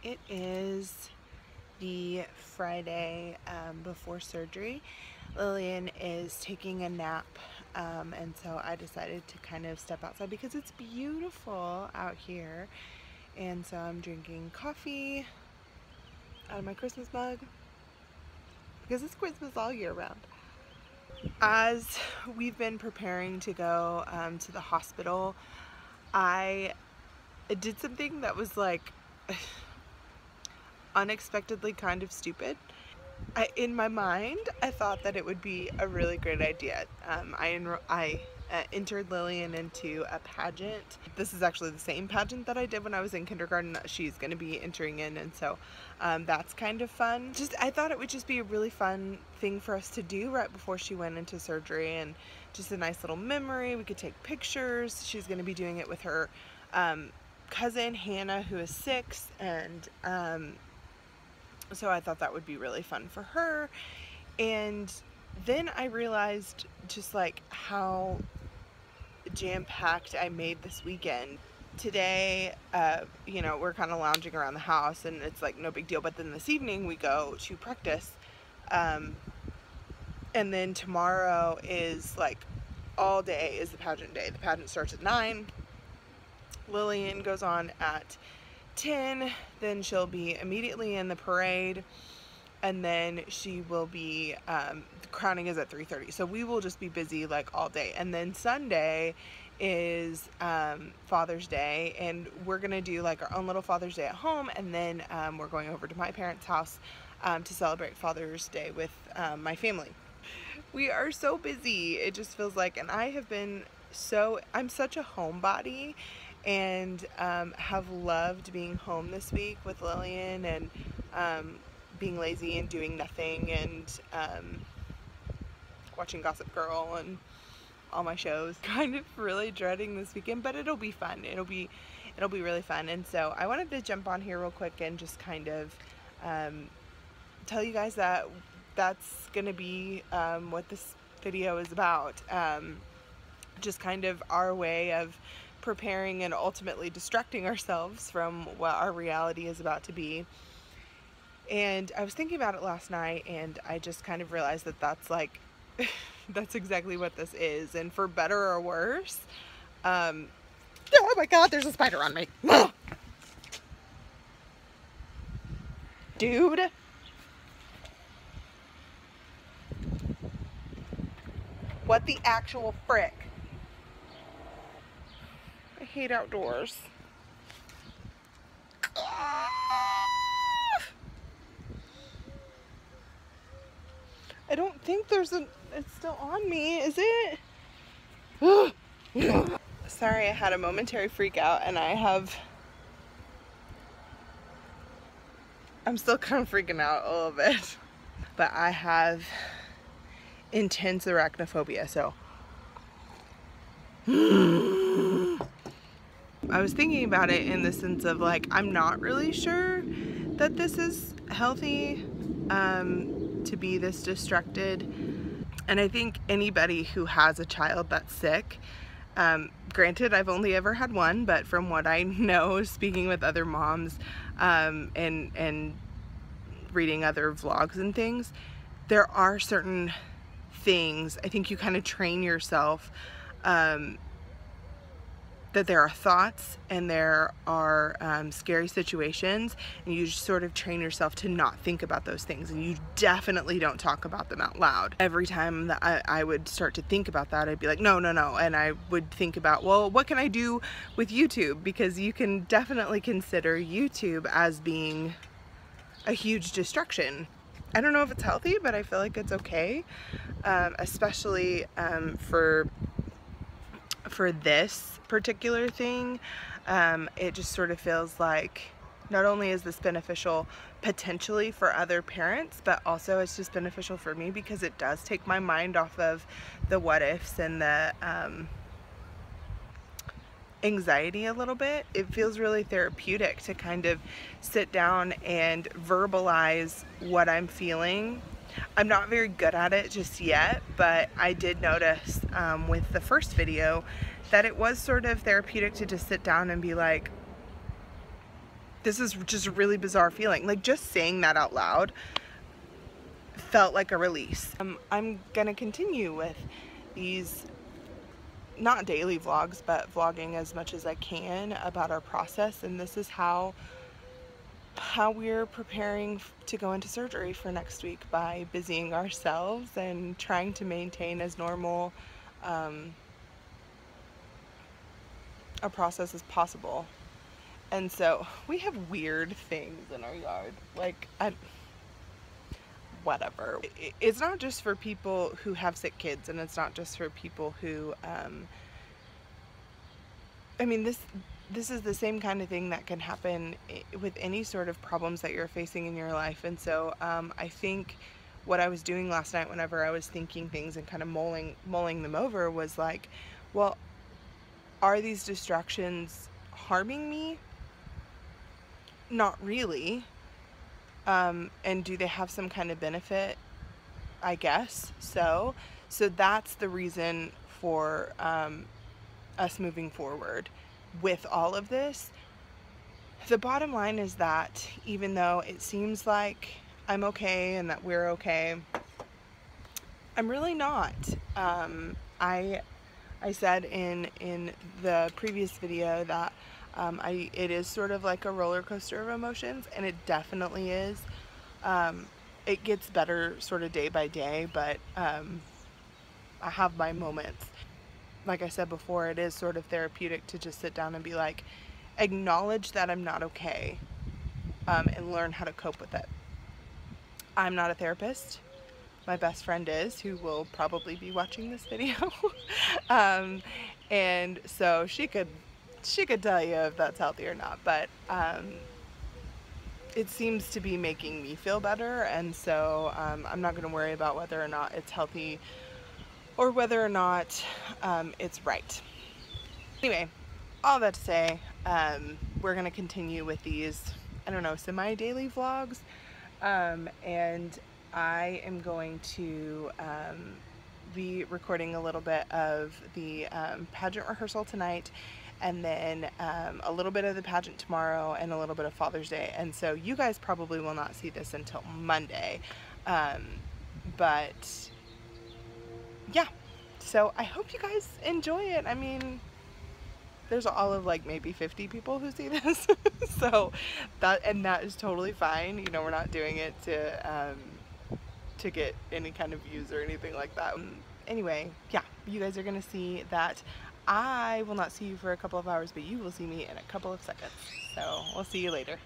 It is the Friday before surgery. Lillian is taking a nap, and so I decided to kind of step outside because it's beautiful out here. And so I'm drinking coffee out of my Christmas mug because it's Christmas all year round. As we've been preparing to go to the hospital, I did something that was like unexpectedly kind of stupid. In my mind, I thought that it would be a really great idea. I entered Lillian into a pageant. This is actually the same pageant that I did when I was in kindergarten that she's going to be entering in, and so that's kind of fun. I thought it would just be a really fun thing for us to do right before she went into surgery, and just a nice little memory. We could take pictures. She's going to be doing it with her cousin Hannah, who is 6, and so I thought that would be really fun for her. And then I realized just like how jam-packed I made this weekend. Today, you know, we're kind of lounging around the house and it's like no big deal, but then this evening we go to practice, and then tomorrow is like all day is the pageant day. The pageant starts at 9. Lillian goes on at 10, then she'll be immediately in the parade, and then she will be, the crowning is at 3:30, so we will just be busy like all day. And then Sunday is Father's Day, and we're gonna do like our own little Father's Day at home, and then we're going over to my parents' house to celebrate Father's Day with my family. We are so busy, it just feels like, and I have been I'm such a homebody, and have loved being home this week with Lillian, and being lazy and doing nothing, and watching Gossip Girl and all my shows. Kind of really dreading this weekend, but it'll be fun. It'll be really fun. And so I wanted to jump on here real quick and just kind of tell you guys that that's gonna be what this video is about. Just kind of our way of preparing and ultimately distracting ourselves from what our reality is about to be. And I was thinking about it last night, and I just kind of realized that that's like that's exactly what this is, and for better or worse. Oh my god, there's a spider on me. Dude, what the actual frick? I hate outdoors. I don't think it's still on me, is it? Sorry, I had a momentary freak out, and I'm still kind of freaking out a little bit, but I have intense arachnophobia, so. I was thinking about it in the sense of like, I'm not really sure that this is healthy to be this distracted. And I think anybody who has a child that's sick, granted I've only ever had one, but from what I know, speaking with other moms and reading other vlogs and things, there are certain things, I think you kind of train yourself that there are thoughts and there are scary situations, and you just sort of train yourself to not think about those things, and you definitely don't talk about them out loud. Every time that I would start to think about that, I'd be like, no, and I would think about, well, what can I do with YouTube? Because you can definitely consider YouTube as being a huge distraction. I don't know if it's healthy, but I feel like it's okay, especially for this particular thing. It just sort of feels like not only is this beneficial potentially for other parents, but also it's just beneficial for me because it does take my mind off of the what ifs and the anxiety a little bit. It feels really therapeutic to kind of sit down and verbalize what I'm feeling. I'm not very good at it just yet, but I did notice with the first video that it was sort of therapeutic to just sit down and be like, this is just a really bizarre feeling. Like, just saying that out loud felt like a release. I'm gonna continue with these, not daily vlogs, but vlogging as much as I can about our process, and this is how we're preparing to go into surgery for next week, by busying ourselves and trying to maintain as normal a process as possible. And so we have weird things in our yard, like, whatever. It's not just for people who have sick kids, and it's not just for people who I mean, this is the same kind of thing that can happen with any sort of problems that you're facing in your life. And so I think what I was doing last night, whenever I was thinking things and kind of mulling them over, was like, well, are these distractions harming me? Not really. And do they have some kind of benefit? I guess so. So that's the reason for us moving forward with all of this. The bottom line is that even though it seems like I'm okay and that we're okay, I'm really not. I said in the previous video that it is sort of like a roller coaster of emotions, and it definitely is. It gets better sort of day by day, but I have my moments. Like I said before, it is sort of therapeutic to just sit down and be like, acknowledge that I'm not okay, and learn how to cope with it. I'm not a therapist. My best friend is, who will probably be watching this video. And so she could tell you if that's healthy or not, but it seems to be making me feel better, and so I'm not going to worry about whether or not it's healthy or whether or not it's right. Anyway, all that to say, we're going to continue with these, I don't know, semi-daily vlogs, and I am going to be recording a little bit of the pageant rehearsal tonight, and then a little bit of the pageant tomorrow, and a little bit of Father's Day. And so you guys probably will not see this until Monday, but yeah, so I hope you guys enjoy it. I mean, there's all of like maybe 50 people who see this, so that is totally fine. You know, we're not doing it to get any kind of views or anything like that. Anyway, yeah, you guys are gonna see that I will not see you for a couple of hours, but you will see me in a couple of seconds. So we'll see you later.